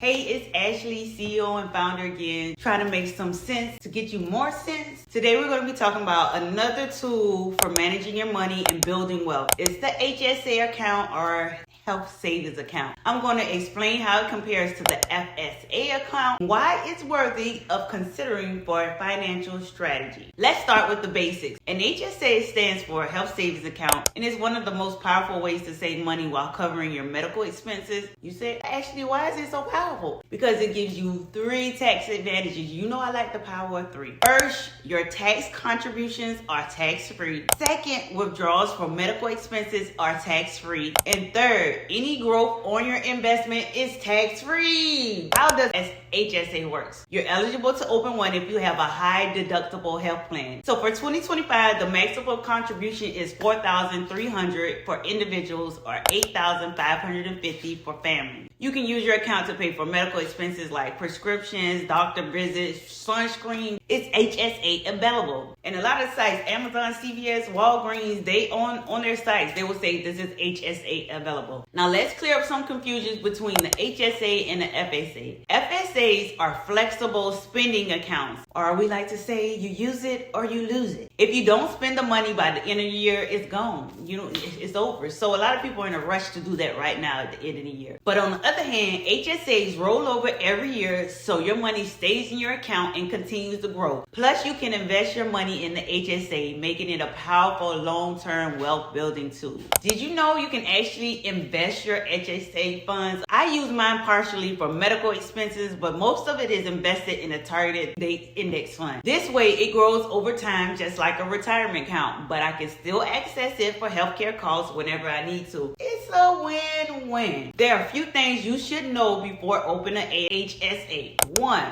Hey, it's Ashley, CEO and founder again, trying to make some sense to get you more sense. Today we're going to be talking about another tool for managing your money and building wealth. It's the HSA account or health savings account. I'm going to explain how it compares to the FSA account, why it's worthy of considering for a financial strategy. Let's start with the basics. An HSA stands for health savings account and is one of the most powerful ways to save money while covering your medical expenses. You say, Ashley, why is it so powerful? Because it gives you 3 tax advantages. You know I like the power of 3. First, your tax contributions are tax-free. Second, withdrawals for medical expenses are tax-free. And third, any growth on your investment is tax-free. How does HSA Works? You're eligible to open one if you have a high deductible health plan. So for 2025, the maximum contribution is $4,300 for individuals or $8,550 for families. You can use your account to pay for medical expenses like prescriptions, doctor visits, sunscreen. It's HSA available. And a lot of sites, Amazon, CVS, Walgreens, they on their sites, they will say this is HSA available. Now let's clear up some confusions between the HSA and the FSA. FSAs are flexible spending accounts, or we like to say you use it or you lose it. If you don't spend the money by the end of the year, it's gone. It's over. So a lot of people are in a rush to do that right now at the end of the year. But on the other hand, HSAs roll over every year, so your money stays in your account and continues to grow. Plus, you can invest your money in the HSA, making it a powerful long-term wealth building tool. Did you know you can actually invest your HSA funds? I use mine partially for medical expenses, but most of it is invested in a targeted date index fund. This way, it grows over time just like a retirement account, but I can still access it for healthcare costs whenever I need to. It's a win-win. There are a few things you should know before opening an HSA. 1.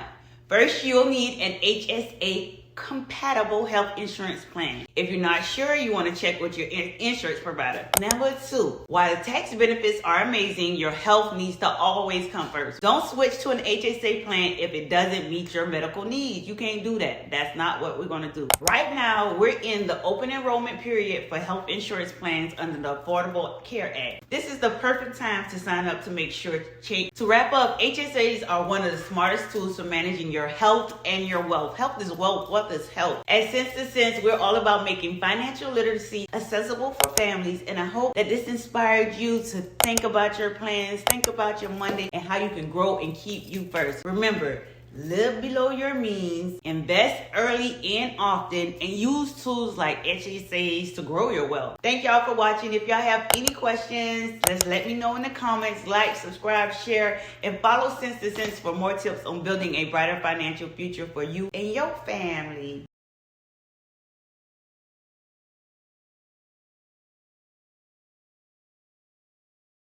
First, you'll need an HSA compatible health insurance plan. If you're not sure, you want to check with your insurance provider. Number 2, while the tax benefits are amazing, your health needs to always come first. Don't switch to an HSA plan if it doesn't meet your medical needs. You can't do that. That's not what we're going to do. Right now, we're in the open enrollment period for health insurance plans under the Affordable Care Act. This is the perfect time to sign up to make sure change. To wrap up, HSAs are one of the smartest tools for managing your health and your wealth. Health is wealth. Wealth is health. At Sense to Sense, we're all about making financial literacy accessible for families, and I hope that this inspired you to think about your plans, think about your money, and how you can grow and keep you first. Remember, live below your means, invest early and often, and use tools like HSAs to grow your wealth. Thank y'all for watching. If y'all have any questions, just let me know in the comments. Like, subscribe, share, and follow Sense to Sense for more tips on building a brighter financial future for you and your family.